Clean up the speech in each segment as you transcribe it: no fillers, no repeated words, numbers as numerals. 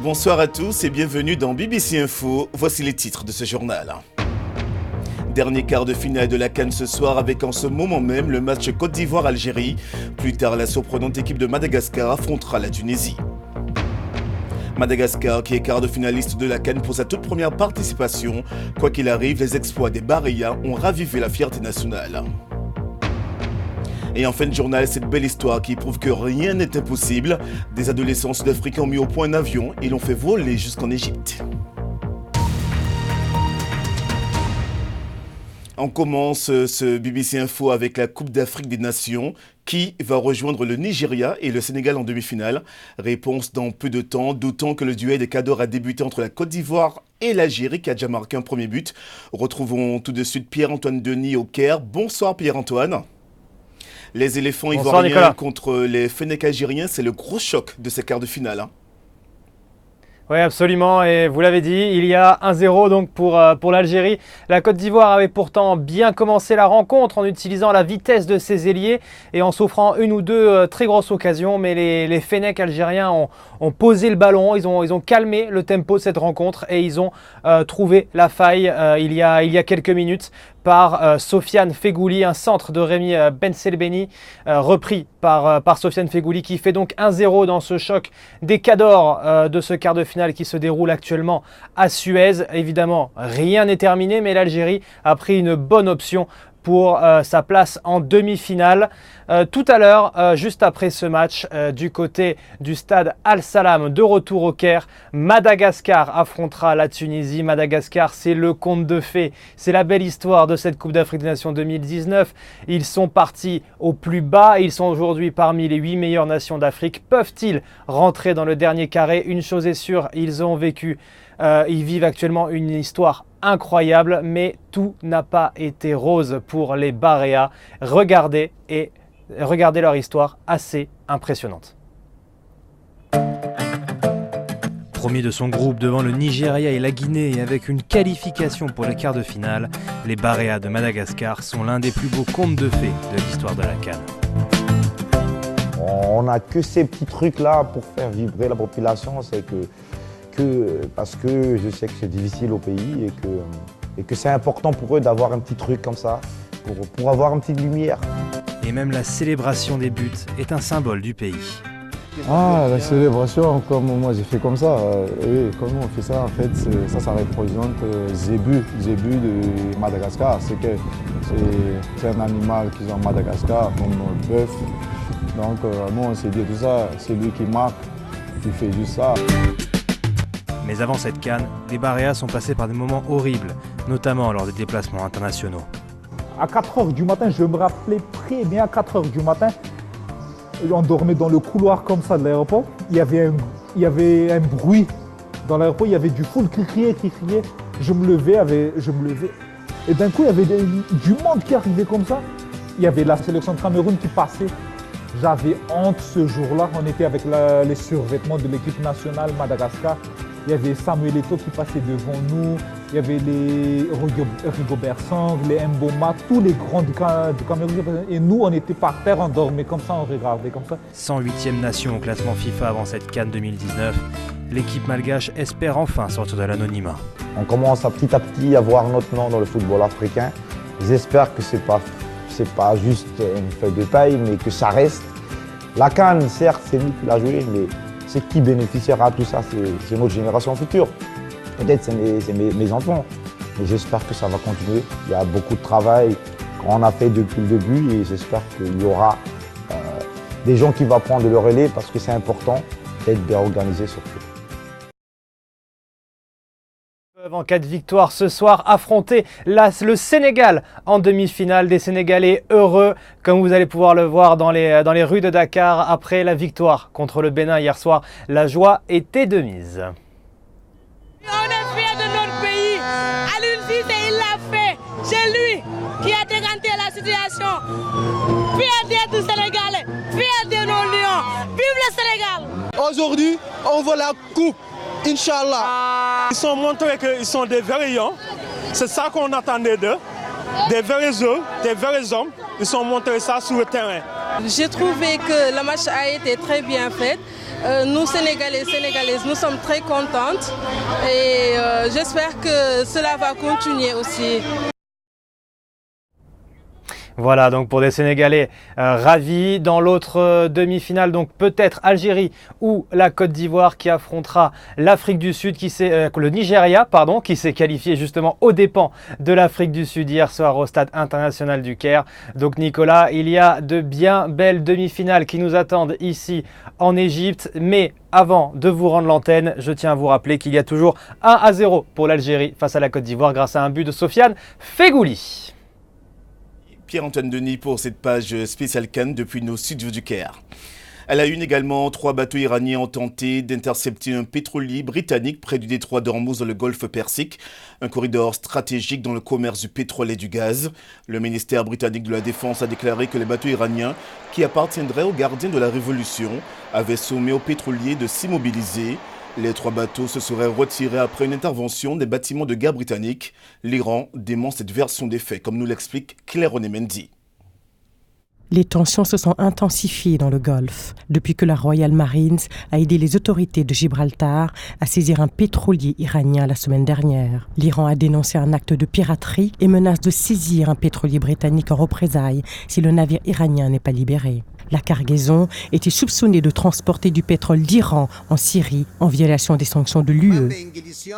Bonsoir à tous et bienvenue dans BBC Info. Voici les titres de ce journal. Dernier quart de finale de la CAN ce soir avec en ce moment même le match Côte d'Ivoire-Algérie. Plus tard, la surprenante équipe de Madagascar affrontera la Tunisie. Madagascar qui est quart de finaliste de la CAN pour sa toute première participation. Quoi qu'il arrive, les exploits des Barayas ont ravivé la fierté nationale. Et en fin de journal, cette belle histoire qui prouve que rien n'est impossible. Des adolescents sud-africains ont mis au point un avion et l'ont fait voler jusqu'en Égypte. On commence ce BBC Info avec la Coupe d'Afrique des Nations qui va rejoindre le Nigeria et le Sénégal en demi-finale. Réponse dans peu de temps, d'autant que le duel des Cadors a débuté entre la Côte d'Ivoire et l'Algérie qui a déjà marqué un premier but. Retrouvons tout de suite Pierre-Antoine Denis au Caire. Bonsoir Pierre-Antoine. Les éléphants ivoiriens contre les Fennecs algériens, c'est le gros choc de ces quarts de finale. Oui, absolument. Et vous l'avez dit, il y a 1-0 donc pour l'Algérie. La Côte d'Ivoire avait pourtant bien commencé la rencontre en utilisant la vitesse de ses ailiers et en s'offrant une ou deux très grosses occasions. Mais les Fennecs algériens ont posé le ballon, ils ont calmé le tempo de cette rencontre et ils ont trouvé la faille il y a quelques minutes par Sofiane Feghouli, un centre de Rémi Benselbeni repris par Sofiane Feghouli qui fait donc 1-0 dans ce choc des Cadors de ce quart de finale qui se déroule actuellement à Suez. Évidemment, rien n'est terminé, mais l'Algérie a pris une bonne option pour sa place en demi-finale. Tout à l'heure, juste après ce match, du côté du stade Al-Salam, de retour au Caire, Madagascar affrontera la Tunisie. Madagascar, c'est le conte de fées, c'est la belle histoire de cette Coupe d'Afrique des Nations 2019. Ils sont partis au plus bas, ils sont aujourd'hui parmi les 8 meilleures nations d'Afrique. Peuvent-ils rentrer dans le dernier carré? Une chose est sûre, ils vivent actuellement une histoire incroyable, mais tout n'a pas été rose pour les Barayas. Regardez leur histoire assez impressionnante. Premier de son groupe devant le Nigeria et la Guinée et avec une qualification pour les quarts de finale, les Barayas de Madagascar sont l'un des plus beaux contes de fées de l'histoire de la CAN. On n'a que ces petits trucs-là pour faire vibrer la population, c'est parce que je sais que c'est difficile au pays et que c'est important pour eux d'avoir un petit truc comme ça, pour avoir une petite lumière. Et même la célébration des buts est un symbole du pays. Ah, la célébration, comme moi j'ai fait comme ça. Oui, comment on fait ça en fait, ça représente Zébu de Madagascar. C'est un animal qu'ils ont à Madagascar, comme le bœuf. Donc moi on s'est dit tout ça, c'est lui qui marque, qui fait juste ça. Mais avant cette CAN, les Barayas sont passés par des moments horribles, notamment lors des déplacements internationaux. À 4h du matin, je me rappelais très bien, à 4h du matin, on dormait dans le couloir comme ça de l'aéroport. Il y avait un bruit dans l'aéroport, il y avait du foule qui criait. Je me levais. Et d'un coup, il y avait du monde qui arrivait comme ça. Il y avait la sélection de Cameroun qui passait. J'avais honte ce jour-là. On était avec les survêtements de l'équipe nationale Madagascar. Il y avait Samuel Eto'o qui passait devant nous. Il y avait les Rigobert Song, les Mboma, tous les grands du Cameroun. Et nous, on était par terre, on dormait comme ça, on regardait comme ça. 108e nation au classement FIFA avant cette CAN 2019. L'équipe malgache espère enfin sortir de l'anonymat. On commence à petit à voir notre nom dans le football africain. J'espère que c'est pas juste une feuille de paille, mais que ça reste. La CAN, certes, c'est nous qui l'a joué, mais c'est qui bénéficiera de tout ça, c'est notre génération future. Peut-être c'est mes enfants, mais j'espère que ça va continuer. Il y a beaucoup de travail qu'on a fait depuis le début et j'espère qu'il y aura des gens qui vont prendre le relais parce que c'est important d'être bien organisé surtout. En cas de victoire ce soir, affronter le Sénégal en demi-finale. Des Sénégalais heureux, comme vous allez pouvoir le voir dans les rues de Dakar après la victoire contre le Bénin hier soir. La joie était de mise. On est fiers de notre pays. Aliou Cissé, il l'a fait. C'est lui qui a décanté la situation. Fiers d'être Sénégalais, fiers de nos lions. Vive Aujourd'hui, on veut la coupe, Inch'Allah. Ils sont montrés qu'ils sont des vrais hommes. C'est ça qu'on attendait d'eux. Des vrais hommes, des vrais hommes. Ils sont montrés ça sur le terrain. J'ai trouvé que le match a été très bien fait. Nous, Sénégalais, Sénégalaises, nous sommes très contentes. Et j'espère que cela va continuer aussi. Voilà, donc pour des Sénégalais ravis. Dans l'autre demi-finale, donc peut-être Algérie ou la Côte d'Ivoire qui affrontera l'Afrique du Sud, le Nigeria, pardon, qui s'est qualifié justement aux dépens de l'Afrique du Sud hier soir au Stade international du Caire. Donc Nicolas, il y a de bien belles demi-finales qui nous attendent ici en Égypte. Mais avant de vous rendre l'antenne, je tiens à vous rappeler qu'il y a toujours 1-0 pour l'Algérie face à la Côte d'Ivoire grâce à un but de Sofiane Feghouli. Pierre-Antoine Denis pour cette page spéciale Cannes depuis nos studios du Caire. À la une également, 3 bateaux iraniens ont tenté d'intercepter un pétrolier britannique près du détroit d'Ormuz dans le golfe Persique, un corridor stratégique dans le commerce du pétrole et du gaz. Le ministère britannique de la Défense a déclaré que les bateaux iraniens, qui appartiendraient aux gardiens de la Révolution, avaient sommé aux pétroliers de s'immobiliser. Les 3 bateaux se seraient retirés après une intervention des bâtiments de guerre britanniques. L'Iran dément cette version des faits, comme nous l'explique Claire Onemendi. Les tensions se sont intensifiées dans le Golfe depuis que la Royal Marines a aidé les autorités de Gibraltar à saisir un pétrolier iranien la semaine dernière. L'Iran a dénoncé un acte de piraterie et menace de saisir un pétrolier britannique en représailles si le navire iranien n'est pas libéré. La cargaison était soupçonnée de transporter du pétrole d'Iran en Syrie en violation des sanctions de l'UE.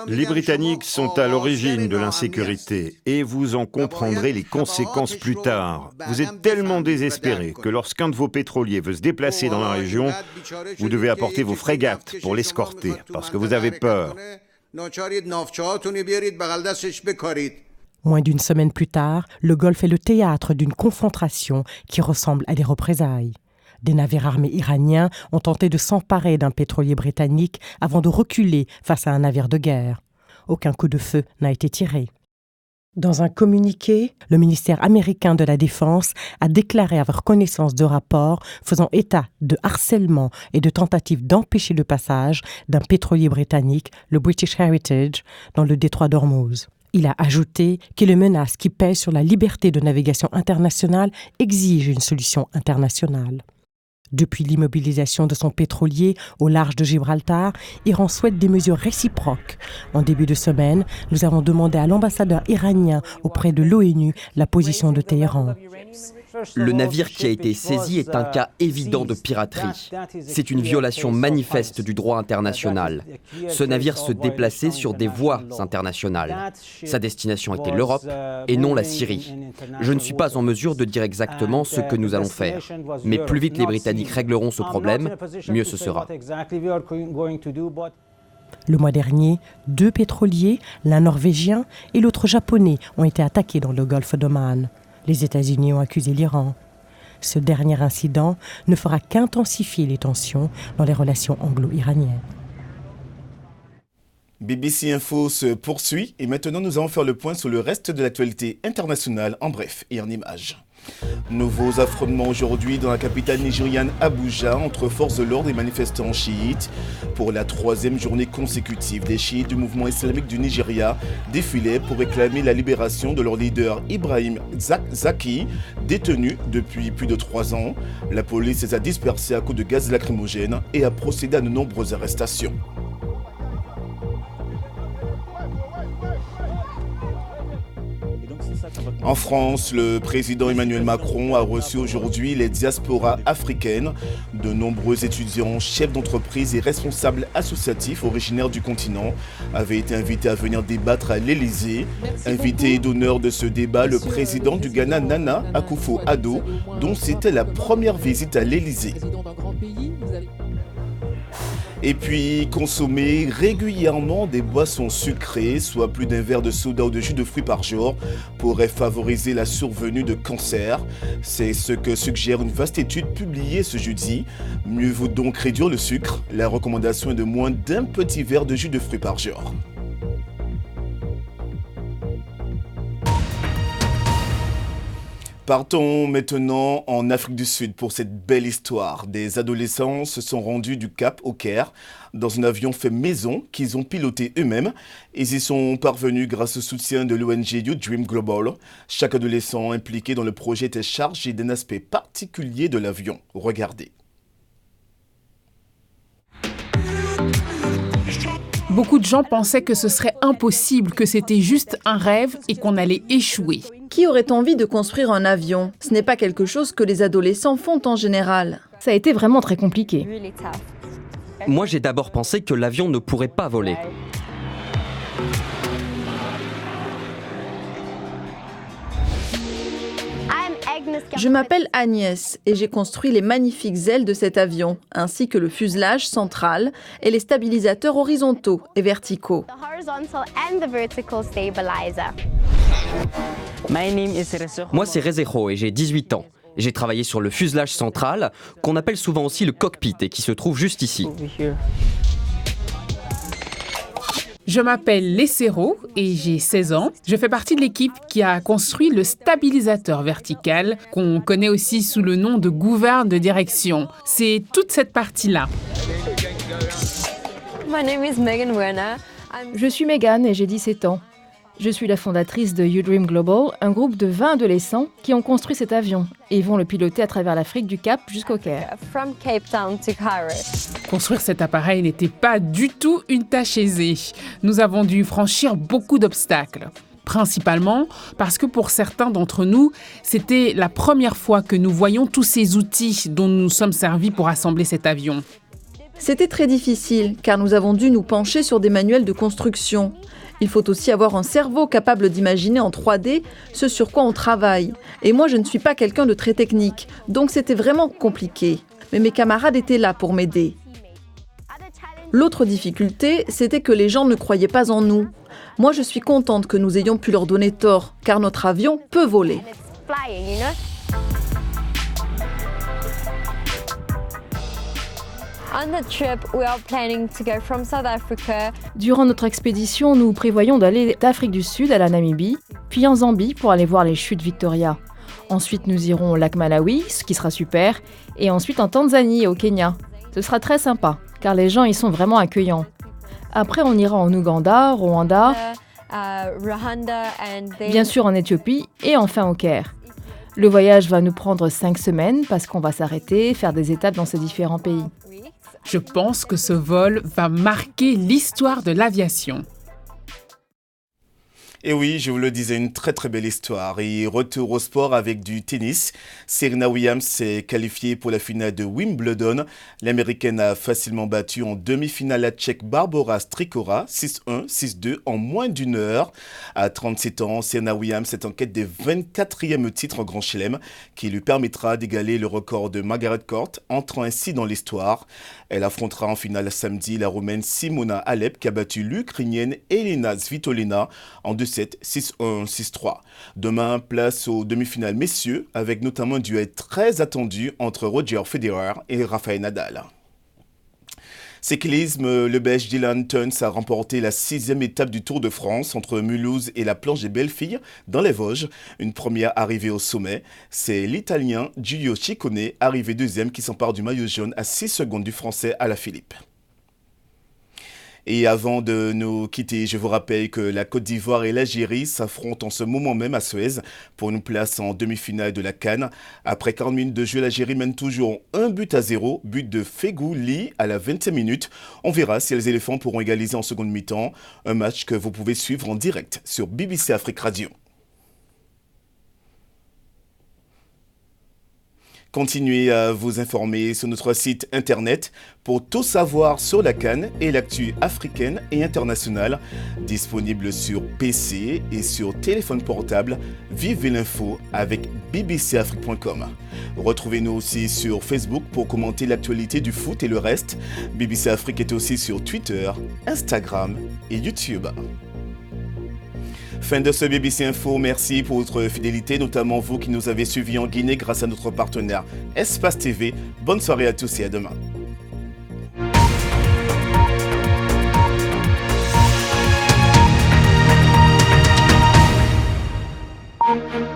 Les Britanniques sont à l'origine de l'insécurité et vous en comprendrez les conséquences plus tard. Vous êtes tellement désespérés que lorsqu'un de vos pétroliers veut se déplacer dans la région, vous devez apporter vos frégates pour l'escorter parce que vous avez peur. Moins d'une semaine plus tard, le Golfe est le théâtre d'une confrontation qui ressemble à des représailles. Des navires armés iraniens ont tenté de s'emparer d'un pétrolier britannique avant de reculer face à un navire de guerre. Aucun coup de feu n'a été tiré. Dans un communiqué, le ministère américain de la Défense a déclaré avoir connaissance de rapports faisant état de harcèlement et de tentatives d'empêcher le passage d'un pétrolier britannique, le British Heritage, dans le détroit d'Ormuz. Il a ajouté que les menaces qui pèsent sur la liberté de navigation internationale exigent une solution internationale. Depuis l'immobilisation de son pétrolier au large de Gibraltar, Iran souhaite des mesures réciproques. En début de semaine, nous avons demandé à l'ambassadeur iranien auprès de l'ONU la position de Téhéran. Le navire qui a été saisi est un cas évident de piraterie. C'est une violation manifeste du droit international. Ce navire se déplaçait sur des voies internationales. Sa destination était l'Europe et non la Syrie. Je ne suis pas en mesure de dire exactement ce que nous allons faire. Mais plus vite les Britanniques régleront ce problème, mieux ce sera. Le mois dernier, 2 pétroliers, l'un norvégien et l'autre japonais, ont été attaqués dans le golfe d'Oman. Les États-Unis ont accusé l'Iran. Ce dernier incident ne fera qu'intensifier les tensions dans les relations anglo-iraniennes. BBC Info se poursuit et maintenant nous allons faire le point sur le reste de l'actualité internationale en bref et en images. Nouveaux affrontements aujourd'hui dans la capitale nigériane Abuja entre forces de l'ordre et manifestants chiites. Pour la 3e journée consécutive, des chiites du mouvement islamique du Nigeria défilaient pour réclamer la libération de leur leader Ibrahim Zaki, détenu depuis plus de 3 ans. La police les a dispersés à coups de gaz lacrymogène et a procédé à de nombreuses arrestations. En France, le président Emmanuel Macron a reçu aujourd'hui les diasporas africaines. De nombreux étudiants, chefs d'entreprise et responsables associatifs originaires du continent avaient été invités à venir débattre à l'Élysée. Invité d'honneur de ce débat, le président du Ghana, Nana Akufo-Addo, dont c'était la première visite à l'Élysée. Et puis, consommer régulièrement des boissons sucrées, soit plus d'un verre de soda ou de jus de fruits par jour, pourrait favoriser la survenue de cancers. C'est ce que suggère une vaste étude publiée ce jeudi. Mieux vaut donc réduire le sucre. La recommandation est de moins d'un petit verre de jus de fruits par jour. Partons maintenant en Afrique du Sud pour cette belle histoire. Des adolescents se sont rendus du Cap au Caire dans un avion fait maison qu'ils ont piloté eux-mêmes. Ils y sont parvenus grâce au soutien de l'ONG You Dream Global. Chaque adolescent impliqué dans le projet était chargé d'un aspect particulier de l'avion. Regardez. Beaucoup de gens pensaient que ce serait impossible, que c'était juste un rêve et qu'on allait échouer. Qui aurait envie de construire un avion? Ce n'est pas quelque chose que les adolescents font en général. Ça a été vraiment très compliqué. Moi, j'ai d'abord pensé que l'avion ne pourrait pas voler. Je m'appelle Agnès et j'ai construit les magnifiques ailes de cet avion, ainsi que le fuselage central et les stabilisateurs horizontaux et verticaux. Moi, c'est Rezejo et j'ai 18 ans. J'ai travaillé sur le fuselage central, qu'on appelle souvent aussi le cockpit et qui se trouve juste ici. Je m'appelle Lessero et j'ai 16 ans. Je fais partie de l'équipe qui a construit le stabilisateur vertical, qu'on connaît aussi sous le nom de gouverne de direction. C'est toute cette partie-là. Je suis Megan et j'ai 17 ans. Je suis la fondatrice de You Dream Global, un groupe de 20 adolescents qui ont construit cet avion et vont le piloter à travers l'Afrique du Cap jusqu'au Caire. Construire cet appareil n'était pas du tout une tâche aisée. Nous avons dû franchir beaucoup d'obstacles. Principalement parce que pour certains d'entre nous, c'était la première fois que nous voyions tous ces outils dont nous nous sommes servis pour assembler cet avion. C'était très difficile car nous avons dû nous pencher sur des manuels de construction. Il faut aussi avoir un cerveau capable d'imaginer en 3D ce sur quoi on travaille. Et moi, je ne suis pas quelqu'un de très technique, donc c'était vraiment compliqué. Mais mes camarades étaient là pour m'aider. L'autre difficulté, c'était que les gens ne croyaient pas en nous. Moi, je suis contente que nous ayons pu leur donner tort, car notre avion peut voler. Durant notre expédition, nous prévoyons d'aller d'Afrique du Sud à la Namibie, puis en Zambie pour aller voir les chutes Victoria. Ensuite, nous irons au lac Malawi, ce qui sera super, et ensuite en Tanzanie et au Kenya. Ce sera très sympa, car les gens y sont vraiment accueillants. Après, on ira en Ouganda, Rwanda, bien sûr en Éthiopie, et enfin au Caire. Le voyage va nous prendre 5 semaines parce qu'on va s'arrêter, faire des étapes dans ces différents pays. Je pense que ce vol va marquer l'histoire de l'aviation. Et oui, je vous le disais, une très très belle histoire. Et retour au sport avec du tennis. Serena Williams s'est qualifiée pour la finale de Wimbledon. L'Américaine a facilement battu en demi-finale la Tchèque Barbora Strykova 6-1, 6-2 en moins d'une heure. À 37 ans, Serena Williams est en quête des 24e titres en Grand Chelem qui lui permettra d'égaler le record de Margaret Court, entrant ainsi dans l'histoire. Elle affrontera en finale samedi la Roumaine Simona Halep qui a battu l'Ukrainienne Elena Svitolina en 2-7, 6-1, 6-3. Demain, place aux demi-finales messieurs avec notamment un duel très attendu entre Roger Federer et Rafael Nadal. Cyclisme, le Belge Dylan Teuns a remporté la 6e étape du Tour de France entre Mulhouse et la Planche des Bellefilles dans les Vosges. Une première arrivée au sommet. C'est l'Italien Giulio Ciccone, arrivé deuxième, qui s'empare du maillot jaune à 6 secondes du Français Alaphilippe. Et avant de nous quitter, je vous rappelle que la Côte d'Ivoire et l'Algérie s'affrontent en ce moment même à Suez pour une place en demi-finale de la CAN. Après 40 minutes de jeu, l'Algérie mène toujours 1-0, but de Fegou Ly à la 20e minute. On verra si les éléphants pourront égaliser en seconde mi-temps. Un match que vous pouvez suivre en direct sur BBC Afrique Radio. Continuez à vous informer sur notre site internet pour tout savoir sur la CAN et l'actu africaine et internationale. Disponible sur PC et sur téléphone portable. Vivez l'info avec bbcafrique.com. Retrouvez-nous aussi sur Facebook pour commenter l'actualité du foot et le reste. BBC Afrique est aussi sur Twitter, Instagram et YouTube. Fin de ce BBC Info, merci pour votre fidélité, notamment vous qui nous avez suivis en Guinée grâce à notre partenaire Espace TV. Bonne soirée à tous et à demain. Thank you.